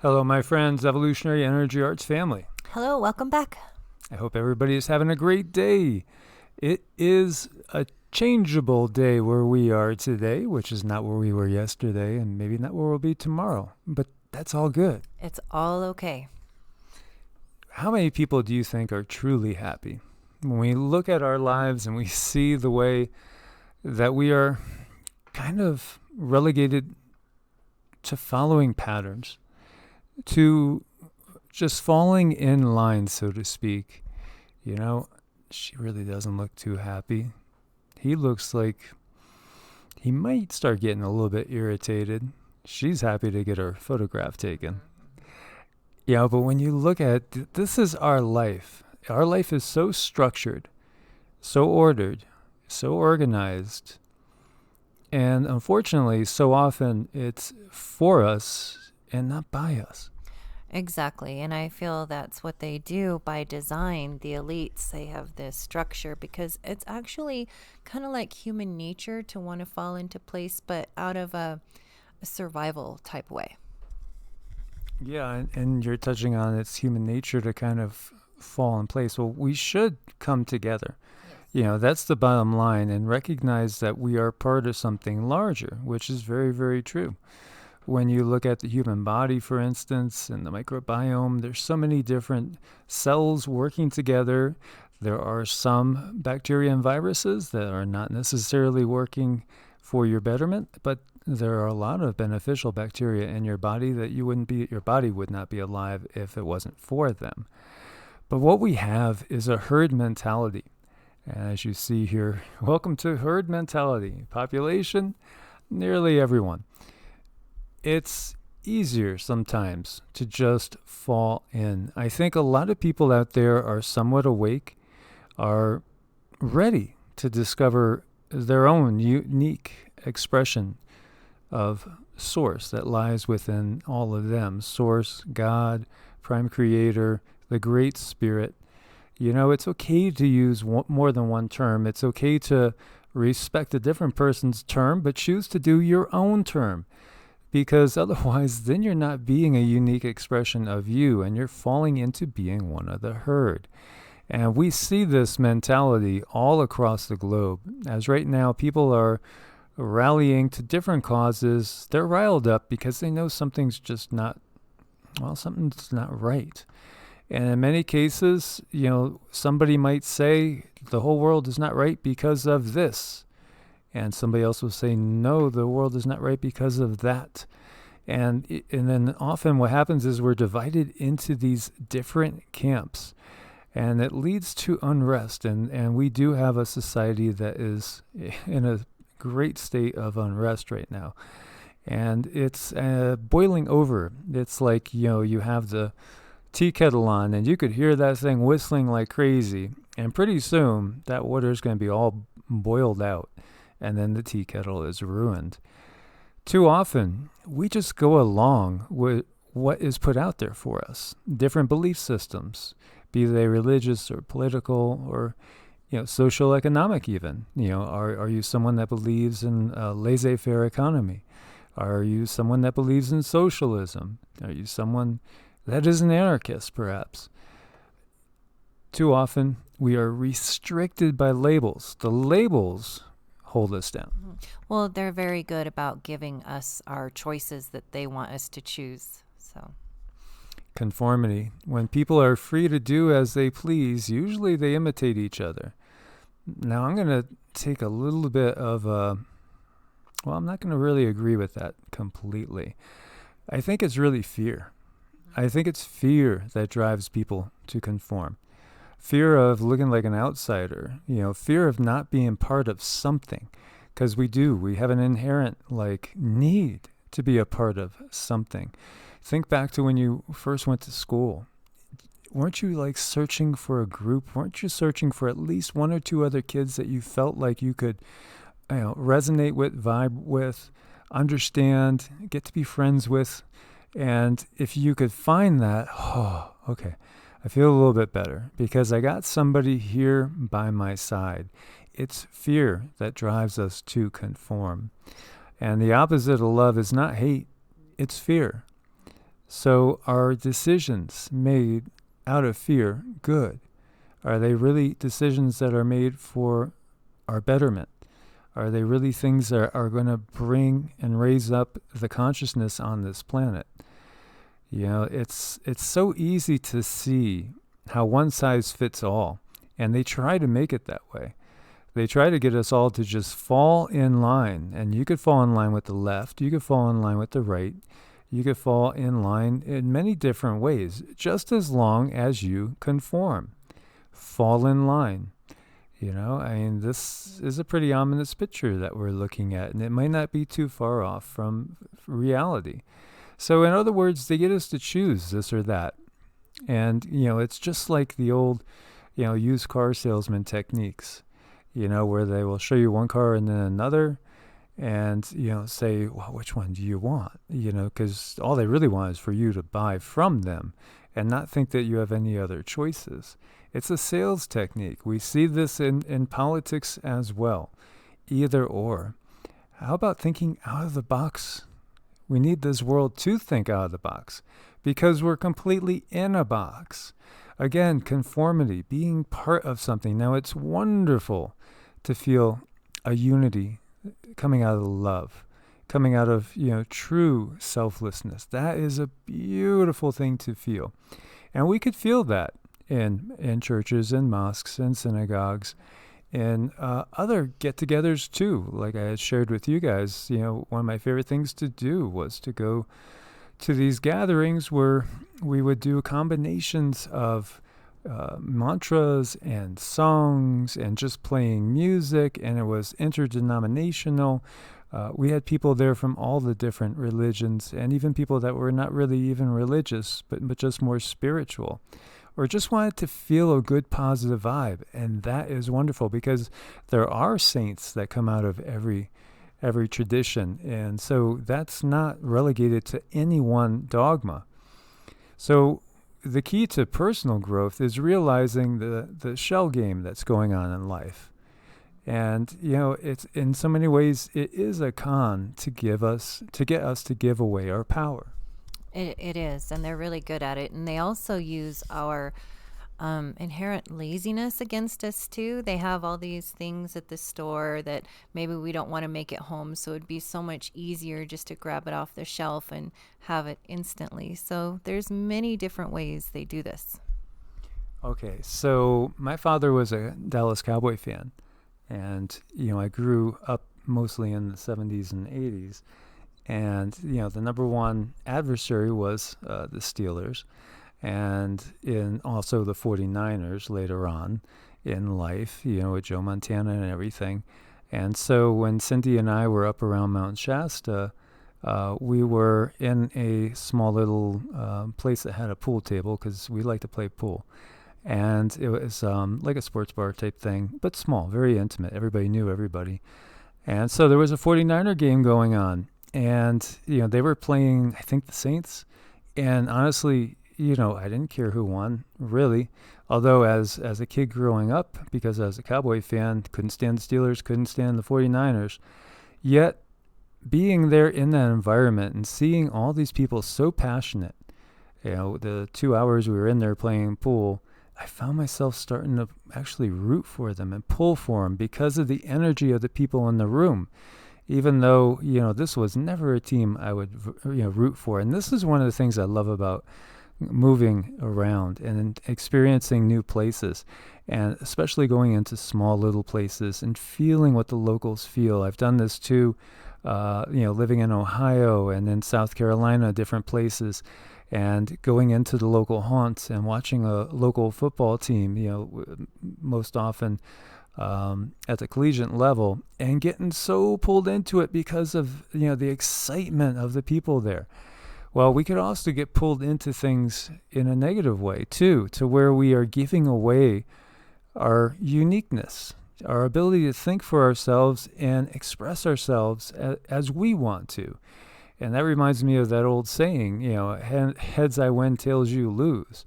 Hello, my friends, Evolutionary Energy Arts family. Hello, welcome back. I hope everybody is having a great day. It is a changeable day where we are today, which is not where we were yesterday and maybe not where we'll be tomorrow, but that's all good. It's all okay. How many people do you think are truly happy? When we look at our lives and we see the way that we are kind of relegated to following patterns, to just falling in line, so to speak. You know, she really doesn't look too happy. He looks like he might start getting a little bit irritated. She's happy to get her photograph taken. Yeah, but when you look at it, this is our life. Our life is so structured, so ordered, so organized. And unfortunately, so often it's for us and not by us. Exactly. And I feel that's what they do by design. The elites, they have this structure because it's actually kind of like human nature to want to fall into place, but out of a survival type way. Yeah, and you're touching on it's human nature to kind of fall in place. Well, we should come together. That's the bottom line, and recognize that we are part of something larger, which is very, very true. When you look at the human body, for instance, and the microbiome, there's so many different cells working together. There are some bacteria and viruses that are not necessarily working for your betterment, but there are a lot of beneficial bacteria in your body that your body would not be alive if it wasn't for them. But what we have is a herd mentality. As you see here, welcome to herd mentality. Population, nearly everyone. It's easier sometimes to just fall in. I think a lot of people out there are somewhat awake, are ready to discover their own unique expression of source that lies within all of them. Source, God, prime creator, the great spirit. It's okay to use more than one term. It's okay to respect a different person's term, but choose to do your own term. Because otherwise, then you're not being a unique expression of you, and you're falling into being one of the herd. And we see this mentality all across the globe. As right now, people are rallying to different causes. They're riled up because they know something's not right. And in many cases, somebody might say the whole world is not right because of this. And somebody else will say, no, the world is not right because of that. And then often what happens is we're divided into these different camps. And it leads to unrest. And we do have a society that is in a great state of unrest right now. And it's boiling over. It's like, you have the tea kettle on, and you could hear that thing whistling like crazy. And pretty soon, that water is going to be all boiled out. And then the tea kettle is ruined. Too often, we just go along with what is put out there for us. Different belief systems, be they religious or political or social economic even. Are you someone that believes in a laissez-faire economy? Are you someone that believes in socialism? Are you someone that is an anarchist, perhaps? Too often, we are restricted by labels. The labels hold us down. Well, they're very good about giving us our choices that they want us to choose. So, Conformity. When people are free to do as they please, usually they imitate each other. Now, I'm going to take a little bit of I'm not going to really agree with that completely. I think it's really fear. I think it's fear that drives people to conform. Fear of looking like an outsider, fear of not being part of something. Because we have an inherent need to be a part of something. Think back to when you first went to school. Weren't you searching for a group? Weren't you searching for at least one or two other kids that you felt like you could resonate with, vibe with, understand, get to be friends with? And if you could find that, okay, I feel a little bit better because I got somebody here by my side. It's fear that drives us to conform. And the opposite of love is not hate, it's fear. So are decisions made out of fear good? Are they really decisions that are made for our betterment? Are they really things that are going to bring and raise up the consciousness on this planet? You know, it's so easy to see how one size fits all, and they try to make it that way. They try to get us all to just fall in line, and you could fall in line with the left, you could fall in line with the right, you could fall in line in many different ways, just as long as you conform. Fall in line. You know, I mean, this is a pretty ominous picture that we're looking at, and it might not be too far off from reality. So, in other words, they get us to choose this or that. And, you know, it's just like the old, you know, used car salesman techniques, you know, where they will show you one car and then another and, you know, say, well, which one do you want? You know, because all they really want is for you to buy from them and not think that you have any other choices. It's a sales technique. We see this in politics as well, either or. How about thinking out of the box? We need this world to think out of the box because we're completely in a box. Again, conformity, being part of something. Now, it's wonderful to feel a unity coming out of love, coming out of, you know, true selflessness. That is a beautiful thing to feel. And we could feel that in churches and mosques and synagogues and other get-togethers too. Like I had shared with you guys, you know, one of my favorite things to do was to go to these gatherings where we would do combinations of mantras and songs and just playing music, and it was interdenominational. We had people there from all the different religions, and even people that were not really even religious, but just more spiritual, or just wanted to feel a good positive vibe. And that is wonderful because there are saints that come out of every tradition, and so that's not relegated to any one dogma. So the key to personal growth is realizing the shell game that's going on in life. And, you know, it's in so many ways, it is a con to get us to give away our power. It is, and they're really good at it. And they also use our inherent laziness against us too. They have all these things at the store that maybe we don't want to make at home, so it'd be so much easier just to grab it off the shelf and have it instantly. So there's many different ways they do this. Okay, so my father was a Dallas Cowboy fan, and, you know, I grew up mostly in the 70s and 80s. And, you know, the number one adversary was the Steelers, and in also the 49ers later on in life, you know, with Joe Montana and everything. And so when Cindy and I were up around Mount Shasta, we were in a small little place that had a pool table because we like to play pool. And it was like a sports bar type thing, but small, very intimate. Everybody knew everybody. And so there was a 49er game going on. And, you know, they were playing, I think, the Saints. And honestly, you know, I didn't care who won, really. Although as a kid growing up, because I was a Cowboy fan, couldn't stand the Steelers, couldn't stand the 49ers. Yet being there in that environment and seeing all these people so passionate, you know, the 2 hours we were in there playing pool, I found myself starting to actually root for them and pull for them because of the energy of the people in the room. Even though, you know, this was never a team I would, you know, root for. And this is one of the things I love about moving around and experiencing new places, and especially going into small little places and feeling what the locals feel. I've done this too, you know, living in Ohio and in South Carolina, different places, and going into the local haunts and watching a local football team, you know, most often at the collegiate level, and getting so pulled into it because of, you know, the excitement of the people there. Well, we could also get pulled into things in a negative way too, to where we are giving away our uniqueness, our ability to think for ourselves and express ourselves as we want to. And that reminds me of that old saying, you know, heads I win, tails you lose.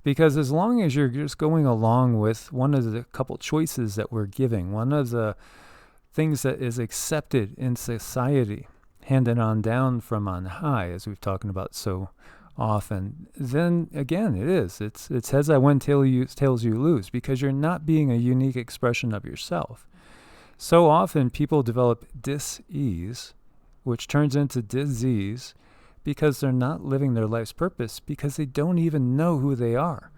Because as long as you're just going along with one of the couple choices that we're giving, one of the things that is accepted in society, handed on down from on high, as we've talked about so often, then again, it is. It's heads I win, tails you lose, because you're not being a unique expression of yourself. So often people develop dis-ease, which turns into disease, because they're not living their life's purpose, because they don't even know who they are.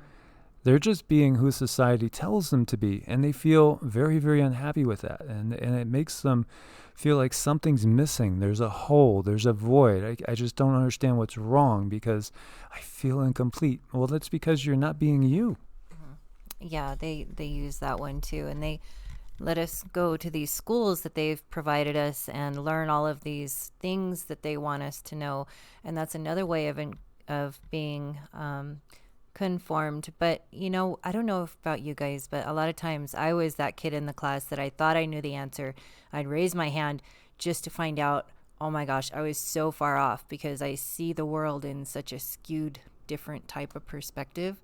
They're just being who society tells them to be, and they feel very, very unhappy with that. And it makes them feel like something's missing. There's a hole, there's a void. I just don't understand what's wrong because I feel incomplete. Well, that's because you're not being you. Yeah, they use that one too, and they let us go to these schools that they've provided us and learn all of these things that they want us to know, and that's another way of being conformed. But I don't know about you guys, but a lot of times I was that kid in the class that I thought I knew the answer. I'd raise my hand just to find out, oh my gosh, I was so far off, because I see the world in such a skewed different type of perspective,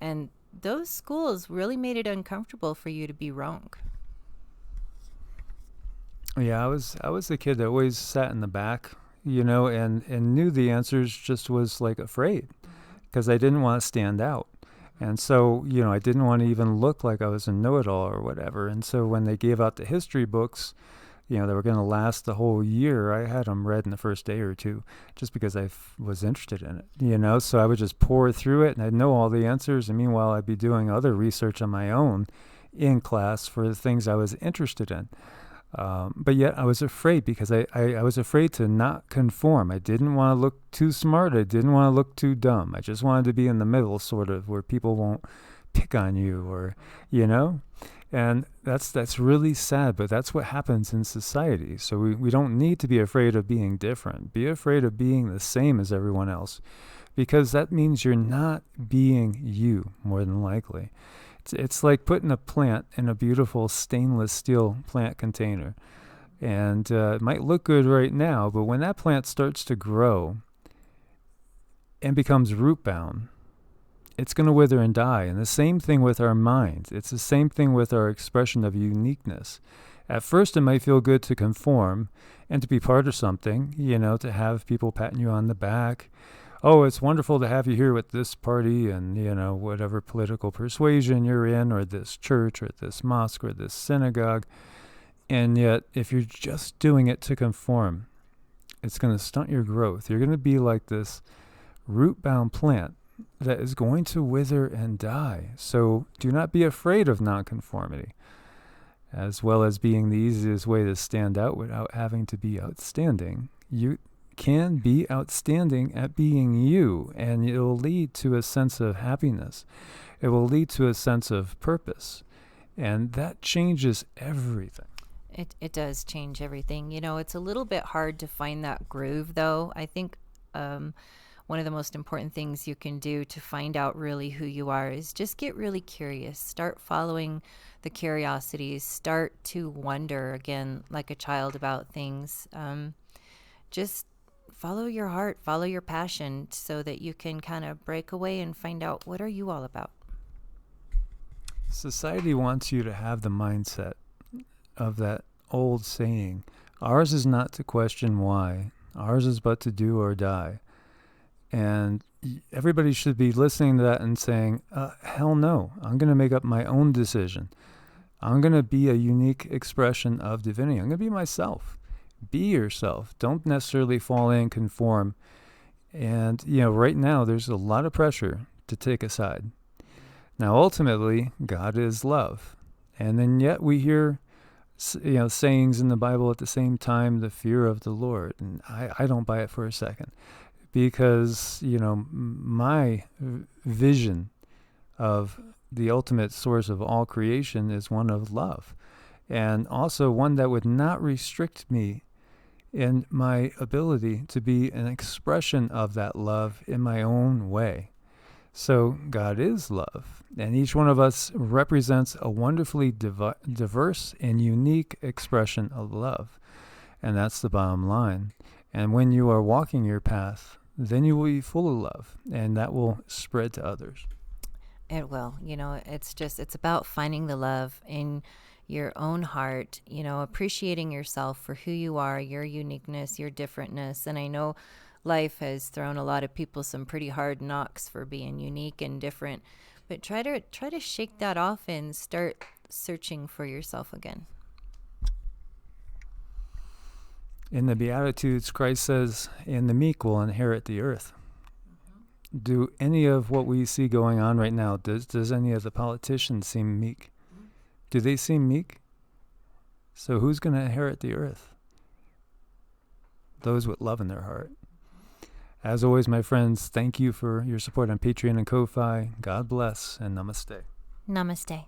and those schools really made it uncomfortable for you to be wrong. Yeah, I was the kid that always sat in the back, and knew the answers, just was like afraid because I didn't want to stand out. And so, I didn't want to even look like I was a know-it-all or whatever. And so when they gave out the history books, that were going to last the whole year, I had them read in the first day or two just because I was interested in it. So I would just pour through it and I'd know all the answers. And meanwhile, I'd be doing other research on my own in class for the things I was interested in. But yet I was afraid because I was afraid to not conform. I didn't want to look too smart. I didn't want to look too dumb. I just wanted to be in the middle, sort of, where people won't pick on you or, and that's really sad, but that's what happens in society. So we don't need to be afraid of being different. Be afraid of being the same as everyone else, because that means you're not being you, more than likely. It's like putting a plant in a beautiful stainless steel plant container. And it might look good right now, but when that plant starts to grow and becomes root bound, it's going to wither and die. And the same thing with our minds. It's the same thing with our expression of uniqueness. At first, it might feel good to conform and to be part of something, to have people patting you on the back. Oh, it's wonderful to have you here with this party and, whatever political persuasion you're in, or this church or this mosque or this synagogue. And yet, if you're just doing it to conform, it's going to stunt your growth. You're going to be like this root-bound plant that is going to wither and die. So do not be afraid of nonconformity, as well as being the easiest way to stand out without having to be outstanding. You can be outstanding at being you, and it will lead to a sense of happiness. It will lead to a sense of purpose, and that changes everything. It does change everything. It's a little bit hard to find that groove, though. I think one of the most important things you can do to find out really who you are is just get really curious. Start following the curiosities. Start to wonder again, like a child, about things. Just follow your heart, follow your passion, so that you can kind of break away and find out, what are you all about? Society wants you to have the mindset of that old saying, ours is not to question why, ours is but to do or die. And everybody should be listening to that and saying, hell no, I'm going to make up my own decision. I'm going to be a unique expression of divinity. I'm going to be myself. Be yourself. Don't necessarily fall in, conform. And, right now there's a lot of pressure to take a side. Now, ultimately, God is love. And then yet we hear, sayings in the Bible at the same time, the fear of the Lord. And I don't buy it for a second. Because, my vision of the ultimate source of all creation is one of love. And also one that would not restrict me in my ability to be an expression of that love in my own way. So God is love, and each one of us represents a wonderfully diverse and unique expression of love. And that's the bottom line. And when you are walking your path, then you will be full of love, and that will spread to others. It will. It's about finding the love in your own heart, appreciating yourself for who you are, your uniqueness, your differentness. And I know, life has thrown a lot of people some pretty hard knocks for being unique and different. But try to shake that off and start searching for yourself again. In the Beatitudes, Christ says, and the meek will inherit the earth. Do any of what we see going on right now, does any of the politicians seem meek? Do they seem meek? So who's going to inherit the earth? Those with love in their heart. As always, my friends, thank you for your support on Patreon and Ko-Fi. God bless and namaste. Namaste.